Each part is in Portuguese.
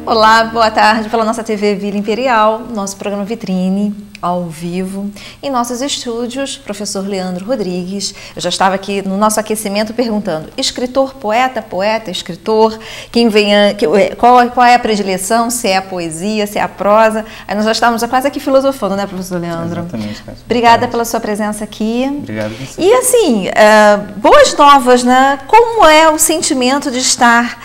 Olá, boa tarde pela nossa TV Vila Imperial, nosso programa Vitrine, ao vivo, em nossos estúdios, professor Leandro Rodrigues. Eu já estava aqui no nosso aquecimento perguntando, escritor, poeta, escritor, qual é a predileção, se é a poesia, se é a prosa. Aí nós já estávamos quase aqui filosofando, né, professor Leandro? Exatamente, Cátia. Obrigada pela sua presença aqui. Obrigado a você. E assim, boas novas, né? Como é o sentimento de estar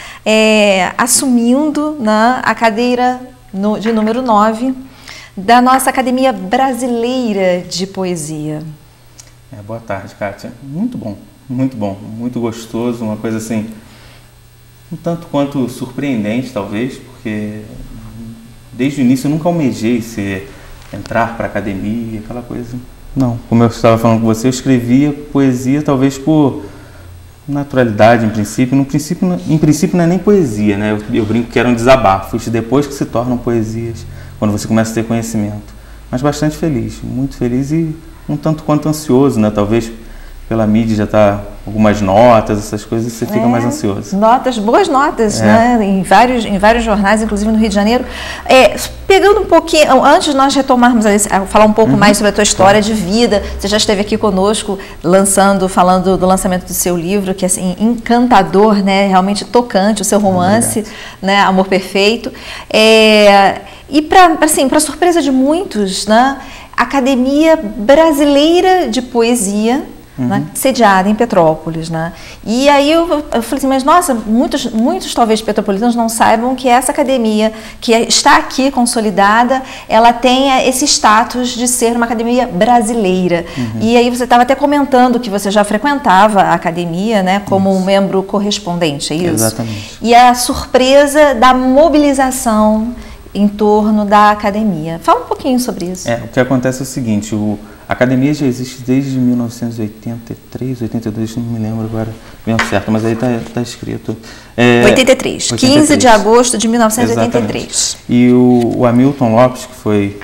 assumindo, né, a cadeira de número 9 da nossa Academia Brasileira de Poesia? Boa tarde, Cátia. Muito bom, muito gostoso, uma coisa assim, um tanto quanto surpreendente, talvez, porque desde o início eu nunca almejei entrar para a academia, aquela coisa. Não, como eu estava falando com você, eu escrevia poesia talvez por naturalidade, em princípio não é nem poesia, né? Eu brinco que eram desabafos, depois que se tornam poesias, quando você começa a ter conhecimento. Mas bastante feliz, muito feliz e um tanto quanto ansioso, né? Talvez pela mídia já tá algumas notas, essas coisas, você fica mais ansioso. Boas notas, né? Em vários jornais, inclusive no Rio de Janeiro. Pegando um pouquinho, antes de nós retomarmos, falar um pouco mais sobre a tua história de vida, você já esteve aqui conosco falando do lançamento do seu livro, que é assim, encantador, né? Realmente tocante, o seu romance, né? Amor Perfeito. E para surpresa de muitos, né? Academia Brasileira de Poesia, né, sediada em Petrópolis, né? E aí eu falei assim, mas nossa, muitos talvez petropolitanos não saibam que essa academia, que está aqui consolidada, ela tem esse status de ser uma academia brasileira. E aí você estava até comentando que você já frequentava a academia, né, como um membro correspondente, é isso? Exatamente. E a surpresa da mobilização em torno da academia. Fala um pouquinho sobre isso. O que acontece é o seguinte, a academia já existe desde 1983, 82, não me lembro agora bem certo, mas aí está escrito. 83, 15 de agosto de 1983. Exatamente. E o Hamilton Lopes, que foi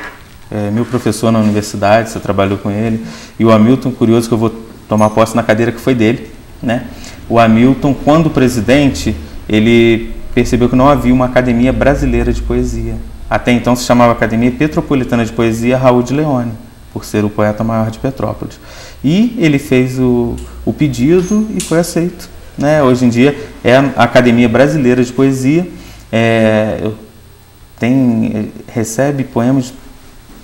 meu professor na universidade, você trabalhou com ele, e o Hamilton, curioso que eu vou tomar posse na cadeira que foi dele, né? O Hamilton, quando presidente, ele percebeu que não havia uma academia brasileira de poesia. Até então se chamava Academia Petropolitana de Poesia Raul de Leone, por ser o poeta maior de Petrópolis. E ele fez o pedido e foi aceito, né? Hoje em dia é a Academia Brasileira de Poesia, recebe poemas de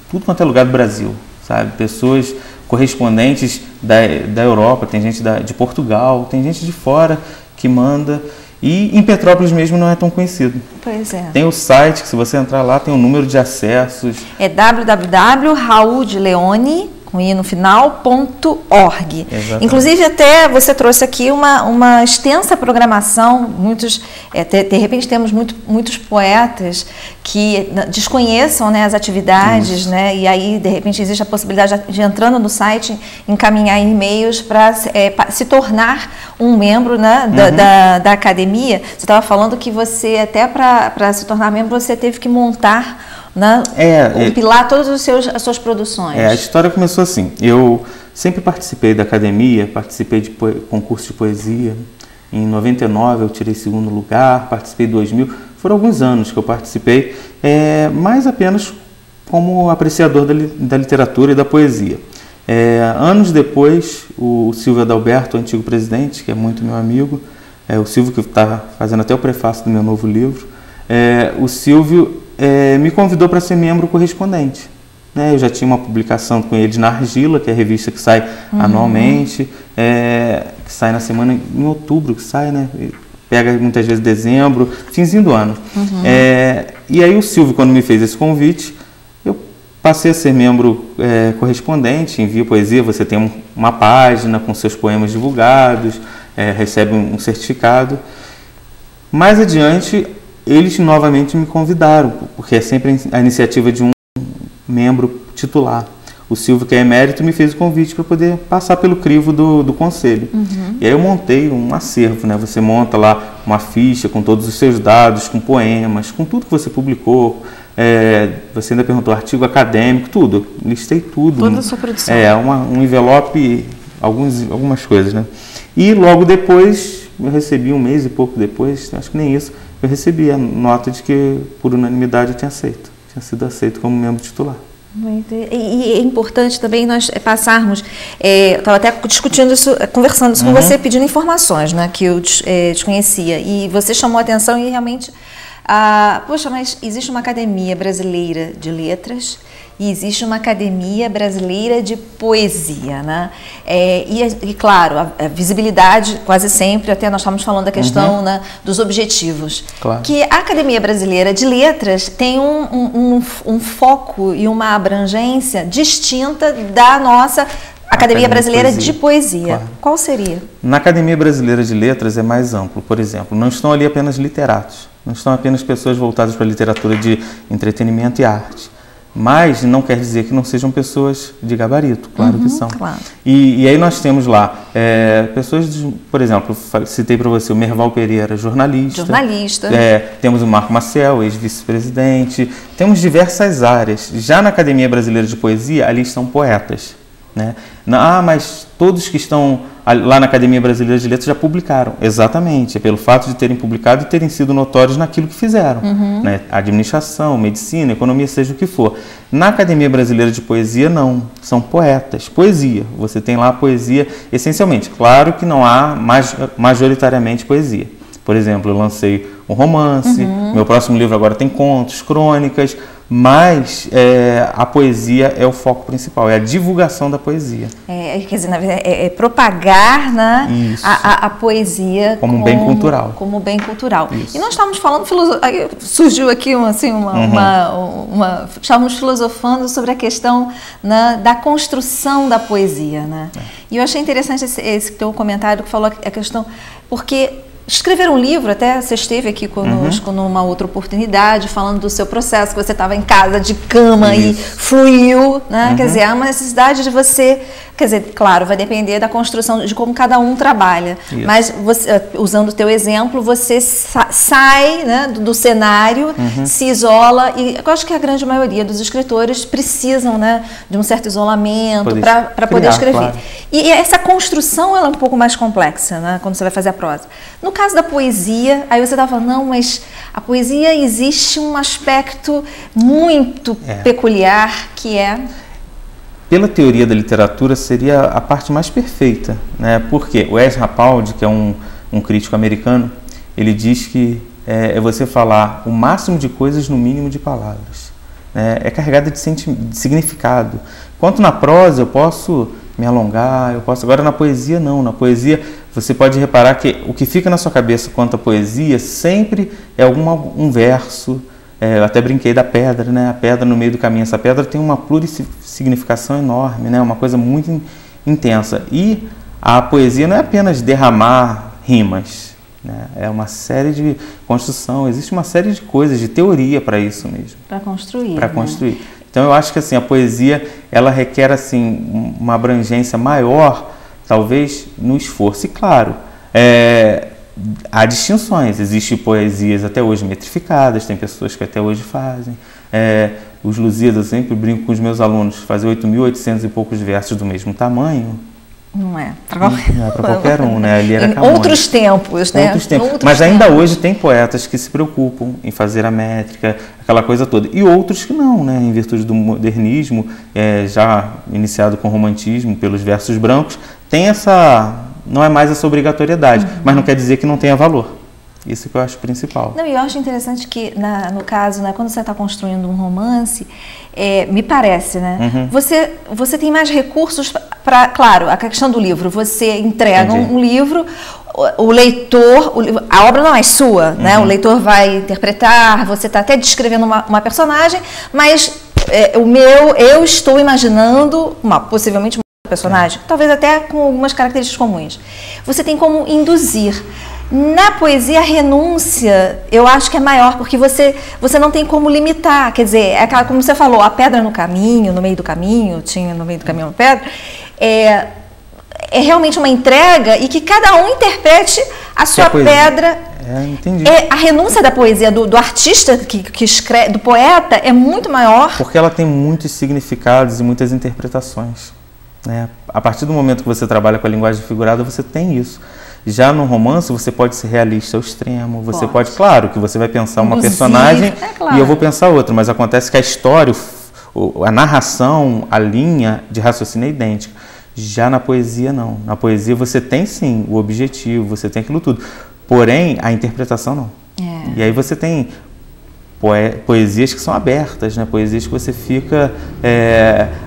tudo quanto é lugar do Brasil, sabe? Pessoas correspondentes da Europa, tem gente de Portugal, tem gente de fora que manda. E em Petrópolis mesmo não é tão conhecido. Pois é. Tem o site, que se você entrar lá, tem um número de acessos. É www.rauldeleone, com i no final.org. Inclusive até você trouxe aqui uma extensa programação, de repente temos muitos poetas que desconheçam, né, as atividades, né, e aí de repente existe a possibilidade de entrando no site, encaminhar e-mails para se tornar um membro, né, da academia. Você estava falando que você até para se tornar membro você teve que montar, né, compilar todas as suas produções. A história começou assim. Eu sempre participei da academia, participei de concurso de poesia. Em 99 eu tirei 2º lugar, participei em 2000. Foram alguns anos que eu participei, mas apenas como apreciador da literatura e da poesia. Anos depois, o Silvio Adalberto, o antigo presidente, que é muito meu amigo, o Silvio que está fazendo até o prefácio do meu novo livro, o Silvio me convidou para ser membro correspondente. Eu já tinha uma publicação com ele na Argila, que é a revista que sai anualmente, que sai na semana em outubro, que sai, né? Pega muitas vezes dezembro, finzinho do ano. E aí o Silvio, quando me fez esse convite, eu passei a ser membro correspondente, envio poesia, você tem uma página com seus poemas divulgados, recebe um certificado. Mais adiante, eles novamente me convidaram, porque é sempre a iniciativa de um membro titular. O Silvio, que é emérito, me fez o convite para poder passar pelo crivo do conselho. E aí eu montei um acervo, né? Você monta lá uma ficha com todos os seus dados, com poemas, com tudo que você publicou. Você ainda perguntou artigo acadêmico, tudo. Listei tudo. Toda a sua produção. Um envelope, algumas coisas, né? E logo depois eu recebi um mês e pouco depois, acho que nem isso, eu recebi a nota de que, por unanimidade, eu tinha sido aceito como membro titular. E é importante também nós passarmos, eu estava até discutindo isso, conversando isso com você, pedindo informações, né, que eu desconhecia, e você chamou a atenção e realmente, poxa, mas existe uma academia brasileira de letras e existe uma academia brasileira de poesia, né? E claro, a visibilidade quase sempre, até nós estávamos falando da questão, né, dos objetivos. Claro. Que a Academia Brasileira de Letras tem um foco e uma abrangência distinta da nossa Academia Brasileira de Poesia. Claro. Qual seria? Na Academia Brasileira de Letras é mais amplo, por exemplo, não estão ali apenas literatos, não estão apenas pessoas voltadas para a literatura de entretenimento e arte. Mas não quer dizer que não sejam pessoas de gabarito, claro que são. Claro. E aí nós temos lá pessoas, por exemplo, citei para você o Merval Pereira, jornalista. Temos o Marco Maciel, ex-vice-presidente. Temos diversas áreas. Já na Academia Brasileira de Poesia, ali estão poetas. Né? Mas todos que estão lá na Academia Brasileira de Letras já publicaram. Exatamente, é pelo fato de terem publicado e terem sido notórios naquilo que fizeram. Né? Administração, medicina, economia, seja o que for. Na Academia Brasileira de Poesia, não. São poetas. Poesia. Você tem lá a poesia, essencialmente. Claro que não há majoritariamente poesia. Por exemplo, eu lancei um romance, meu próximo livro agora tem contos, crônicas, mas a poesia é o foco principal, é a divulgação da poesia. Quer dizer, na verdade, propagar, né, a poesia como um bem cultural. Como bem cultural. Isso. E nós estávamos falando, surgiu aqui estávamos filosofando sobre a questão, né, da construção da poesia. Né? E eu achei interessante esse teu comentário que falou a questão, porque escrever um livro, até você esteve aqui conosco numa outra oportunidade, falando do seu processo, que você estava em casa de cama e fluiu, né? Quer dizer, há uma necessidade de você, quer dizer, claro, vai depender da construção, de como cada um trabalha, mas você, usando o teu exemplo, você sai, né, do cenário, se isola, e eu acho que a grande maioria dos escritores precisam, né, de um certo isolamento para poder escrever. Claro. E essa construção, ela é um pouco mais complexa, né, quando você vai fazer a prosa. No caso da poesia, aí você estava falando, não, mas a poesia existe um aspecto muito peculiar, que é... Pela teoria da literatura, seria a parte mais perfeita, né? Porque o Ezra Pound, que é um crítico americano, ele diz que é você falar o máximo de coisas no mínimo de palavras. É carregada de significado. Enquanto na prosa eu posso me alongar, agora na poesia não. Na poesia você pode reparar que o que fica na sua cabeça quanto à poesia sempre é um verso. Eu até brinquei da pedra, né? A pedra no meio do caminho. Essa pedra tem uma plurissignificação enorme, né? Uma coisa muito intensa. E a poesia não é apenas derramar rimas, né? É uma série de construção, existe uma série de coisas, de teoria para isso mesmo. Para construir. Para construir. Então eu acho que assim, a poesia ela requer assim, uma abrangência maior, talvez no esforço. E claro, há distinções, existem poesias até hoje metrificadas, tem pessoas que até hoje fazem. Os Lusíadas, eu sempre brinco com os meus alunos, fazer 8.800 e poucos versos do mesmo tamanho. Não é para qualquer um, né? Ali era Camões. Outros tempos, né? Mas ainda hoje tem poetas que se preocupam em fazer a métrica, aquela coisa toda. E outros que não, né? Em virtude do modernismo, já iniciado com o romantismo, pelos versos brancos, tem não é mais essa obrigatoriedade, mas não quer dizer que não tenha valor. Isso que eu acho principal. Não, e eu acho interessante que, no caso, né, quando você está construindo um romance, me parece, né, você tem mais recursos para, claro, a questão do livro, você entrega um livro, o leitor, a obra não é sua, né, o leitor vai interpretar, você está até descrevendo uma personagem, mas eu estou imaginando, possivelmente uma personagem, talvez até com algumas características comuns. Você tem como induzir. Na poesia, a renúncia, eu acho que é maior, porque você não tem como limitar, quer dizer, como você falou, a pedra no caminho, no meio do caminho, tinha no meio do caminho uma pedra, é realmente uma entrega e que cada um interprete a sua pedra. Entendi. A renúncia da poesia, do artista que escreve, do poeta, é muito maior. Porque ela tem muitos significados e muitas interpretações. A partir do momento que você trabalha com a linguagem figurada, você tem isso. Já no romance, você pode ser realista ao extremo, você pode, claro, que você vai pensar uma personagem e eu vou pensar outra, mas acontece que a história, a narração, a linha de raciocínio é idêntica. Já na poesia, não. Na poesia você tem, sim, o objetivo, você tem aquilo tudo. Porém, a interpretação não. E aí você tem poesias que são abertas, né? Poesias que você fica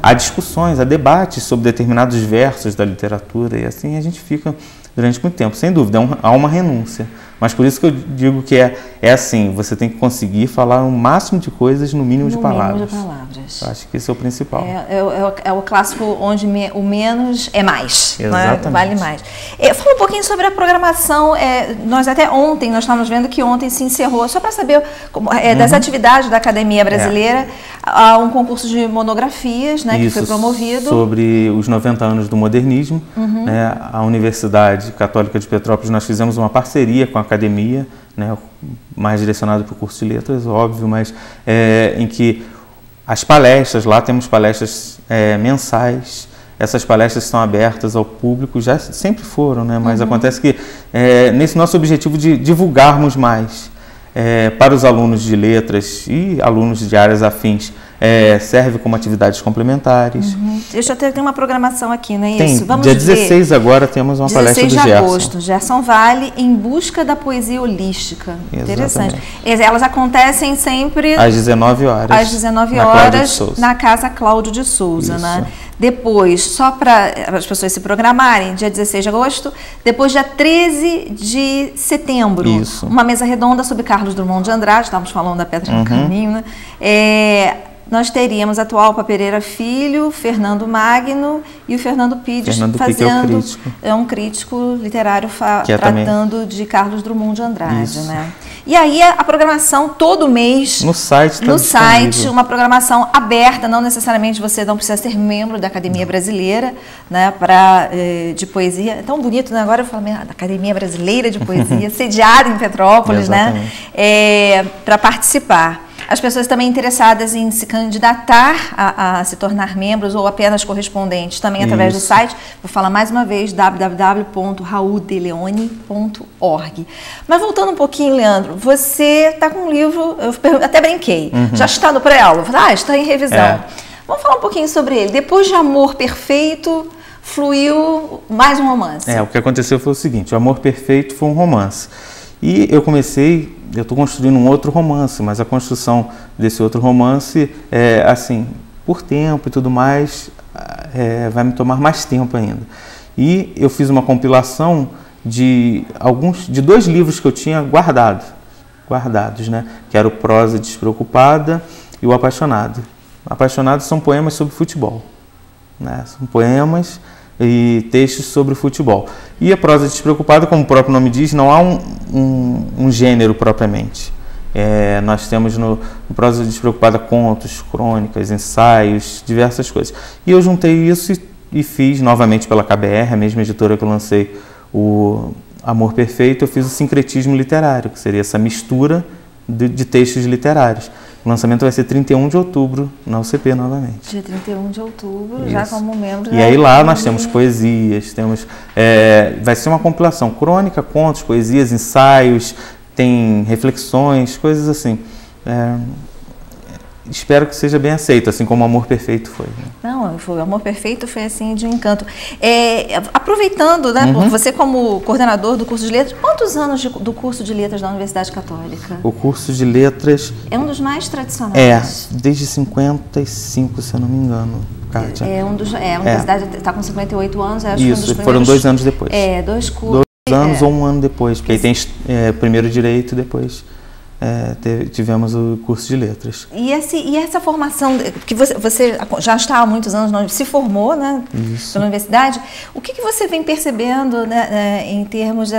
a discussões, a debates sobre determinados versos da literatura, e assim a gente fica durante muito tempo. Sem dúvida, há uma renúncia. Mas por isso que eu digo que é assim, você tem que conseguir falar o máximo de coisas no mínimo de palavras. Eu acho que esse é o principal. É o clássico onde o menos é mais. Exatamente. Né? Vale mais. Fala um pouquinho sobre a programação. Nós até ontem, nós estávamos vendo que ontem se encerrou, só para saber das atividades da Academia Brasileira, há um concurso de monografias, né, que foi promovido. Sobre os 90 anos do modernismo. Né, a Universidade Católica de Petrópolis, nós fizemos uma parceria com a Academia, né, mais direcionado para o curso de letras, óbvio, mas em que as palestras, lá temos palestras mensais, essas palestras estão abertas ao público, já sempre foram, né, mas acontece que nesse nosso objetivo de divulgarmos mais para os alunos de letras e alunos de áreas afins, serve como atividades complementares. Deixa eu ter uma programação aqui, não é Tem, isso? Vamos dia ver. 16 agora temos uma palestra do Gerson. 16 de agosto, Gerson Vale, em busca da poesia holística. Exatamente. Interessante. Elas acontecem sempre às 19 horas. Às 19 horas, na Casa Cláudio de Souza, né? Depois, só para as pessoas se programarem, dia 16 de agosto, depois dia 13 de setembro, uma mesa redonda sobre Carlos Drummond de Andrade, estávamos falando da Pedra no Caminho, né? Nós teríamos Atahualpa Pereira Filho, Fernando Magno e o Fernando Pides fazendo um crítico literário tratando de Carlos Drummond de Andrade, né? E aí a programação todo mês no site, uma programação aberta, não necessariamente você não precisa ser membro da Academia Brasileira, né, de poesia. É tão bonito, né? Agora eu falo, da Academia Brasileira de Poesia, sediada em Petrópolis, né? Para participar. As pessoas também interessadas em se candidatar a se tornar membros ou apenas correspondentes, também através do site. Vou falar mais uma vez, www.rauldeleone.org. Mas voltando um pouquinho, Leandro, você está com um livro, eu até brinquei, já está no pré-aula, está em revisão. Vamos falar um pouquinho sobre ele. Depois de Amor Perfeito, fluiu mais um romance. O que aconteceu foi o seguinte, o Amor Perfeito foi um romance. E eu estou construindo um outro romance, mas a construção desse outro romance, assim, por tempo e tudo mais, vai me tomar mais tempo ainda. E eu fiz uma compilação de 2 livros que eu tinha guardados, né? Que era o Prosa Despreocupada e o Apaixonado. Apaixonado são poemas sobre futebol, né? São poemas e textos sobre o futebol. E a prosa despreocupada, como o próprio nome diz, não há um gênero propriamente. Nós temos no prosa despreocupada contos, crônicas, ensaios, diversas coisas. E eu juntei isso e fiz novamente pela KBR, a mesma editora que eu lancei o Amor Perfeito, eu fiz o sincretismo literário, que seria essa mistura de textos literários. O lançamento vai ser 31 de outubro na UCP novamente. Dia 31 de outubro, já como membro. E aí lá nós temos poesias, vai ser uma compilação, crônica, contos, poesias, ensaios, tem reflexões, coisas assim. Espero que seja bem aceito, assim como o Amor Perfeito foi. Né? Não, o Amor Perfeito foi assim de um encanto. Aproveitando, né, você como coordenador do curso de letras, quantos anos do curso de letras da Universidade Católica? O curso de letras é um dos mais tradicionais. Desde 55, se eu não me engano, Kátia. A Universidade está com 58 anos, acho que um dos primeiros, foram 2 anos depois. 2 cursos. 2 anos ou 1 ano depois, porque aí tem primeiro direito e depois tivemos o curso de letras. E essa formação, que você já está há muitos anos, se formou, né, pela universidade, o que você vem percebendo, né, em termos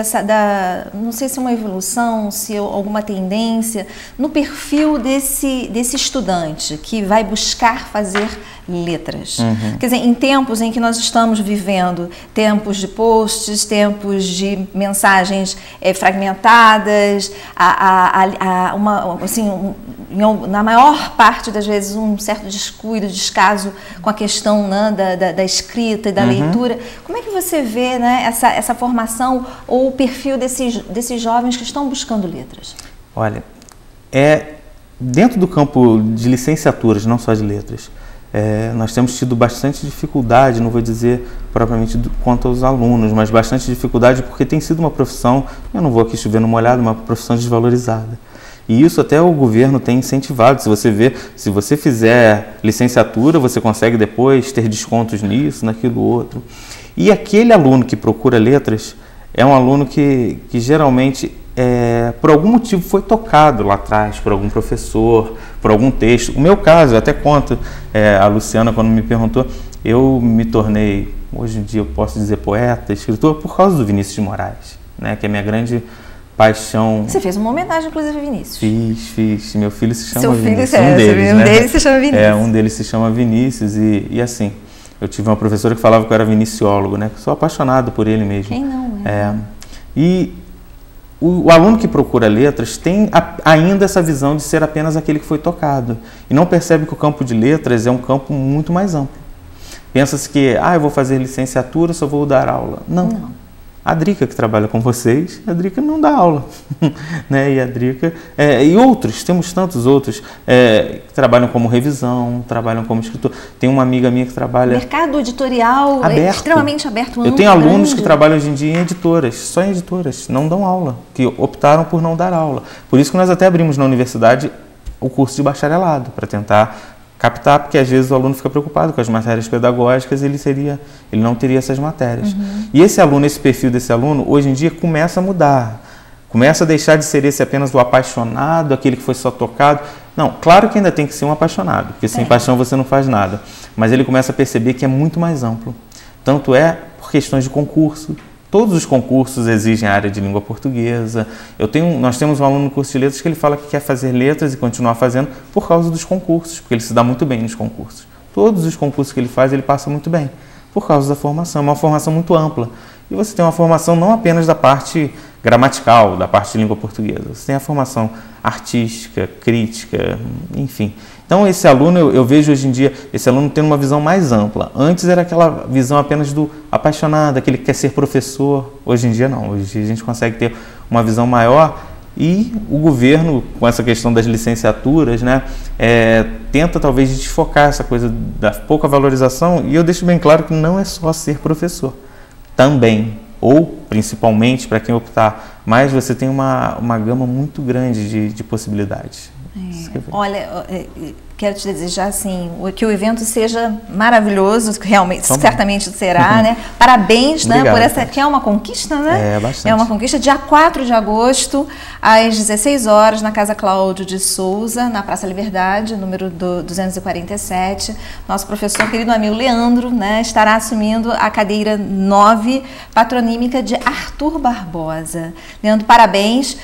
não sei se é uma evolução, se é alguma tendência, no perfil desse estudante que vai buscar fazer letras? Quer dizer, em tempos em que nós estamos vivendo, tempos de posts, tempos de mensagens fragmentadas, na maior parte das vezes, um certo descuido, descaso com a questão, né, da escrita e da leitura. Como é que você vê, né, essa formação ou o perfil desses jovens que estão buscando letras? Olha, dentro do campo de licenciaturas, não só de letras, nós temos tido bastante dificuldade, não vou dizer propriamente quanto aos alunos, mas bastante dificuldade porque tem sido uma profissão, eu não vou aqui chover no molhado, uma profissão desvalorizada. E isso até o governo tem incentivado. Se você fizer licenciatura, você consegue depois ter descontos nisso, naquilo outro. E aquele aluno que procura letras é um aluno que geralmente, por algum motivo, foi tocado lá atrás, por algum professor, por algum texto. O meu caso, eu até conto, a Luciana, quando me perguntou, eu me tornei, hoje em dia eu posso dizer poeta, escritor, por causa do Vinícius de Moraes, né, que é minha grande paixão. Você fez uma homenagem, inclusive, a Vinícius. Fiz. Meu filho se chama Seu Vinícius. Filho, um deles se chama Vinícius. Um deles se chama Vinícius e assim, eu tive uma professora que falava que eu era viniciólogo, né? Sou apaixonado por ele mesmo. Quem não E o aluno que procura letras tem ainda essa visão de ser apenas aquele que foi tocado. E não percebe que o campo de letras é um campo muito mais amplo. Pensa-se que, eu vou fazer licenciatura, só vou dar aula. Não. A Drica, que trabalha com vocês, a Drica não dá aula, né? E a Drica, e outros, temos tantos outros, que trabalham como revisão, trabalham como escritor. Tem uma amiga minha que trabalha... O mercado editorial é extremamente aberto. Eu tenho alunos que trabalham hoje em dia em editoras, só em editoras, não dão aula, que optaram por não dar aula. Por isso que nós até abrimos na universidade o curso de bacharelado, para tentar captar, porque às vezes o aluno fica preocupado com as matérias pedagógicas e ele não teria essas matérias. E esse perfil desse aluno, hoje em dia começa a mudar, começa a deixar de ser esse apenas o apaixonado, aquele que foi só tocado. Não, claro que ainda tem que ser um apaixonado, porque sem paixão você não faz nada, mas ele começa a perceber que é muito mais amplo. Tanto por questões de concurso. Todos os concursos exigem a área de língua portuguesa. Nós temos um aluno no curso de letras que ele fala que quer fazer letras e continuar fazendo por causa dos concursos, porque ele se dá muito bem nos concursos. Todos os concursos que ele faz, ele passa muito bem, por causa da formação. É uma formação muito ampla. E você tem uma formação não apenas da parte gramatical, da parte de língua portuguesa. Você tem a formação artística, crítica, enfim. Então, esse aluno, eu vejo hoje em dia, esse aluno tendo uma visão mais ampla. Antes era aquela visão apenas do apaixonado, aquele que quer ser professor. Hoje em dia não, hoje em dia a gente consegue ter uma visão maior e o governo, com essa questão das licenciaturas, né, tenta talvez desfocar essa coisa da pouca valorização, e eu deixo bem claro que não é só ser professor. Também, ou principalmente para quem optar, mas você tem uma gama muito grande de possibilidades. Olha, quero te desejar assim, que o evento seja maravilhoso, que realmente, certamente será, né? Parabéns, né, por essa, que é uma conquista, né? Bastante. É uma conquista, dia 4 de agosto, às 16 horas, na Casa Cláudio de Souza, na Praça Liberdade, número 247. Nosso professor, querido amigo Leandro, né, estará assumindo a cadeira 9, patronímica de Arthur Barbosa. Leandro, parabéns.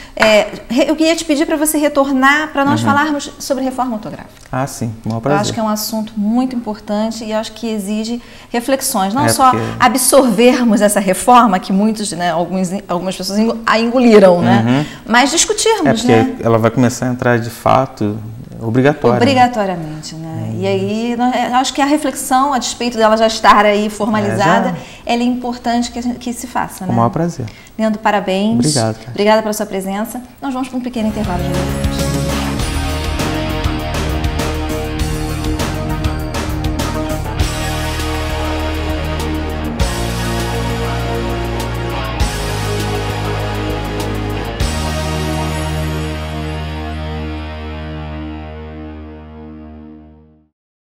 Eu queria te pedir para você retornar, para nós falarmos sobre reforma ortográfica. Sim, com o maior prazer. Eu acho que é um assunto muito importante e acho que exige reflexões. Não só absorvermos essa reforma, que muitos, né, algumas pessoas a engoliram, né? Mas discutirmos, porque ela vai começar a entrar de fato obrigatoriamente, né? E aí, acho que a reflexão, a despeito dela já estar aí formalizada, ela é importante que se faça, né? Com o maior prazer. Leandro, parabéns. Obrigado, cara. Obrigada pela sua presença. Nós vamos para um pequeno intervalo de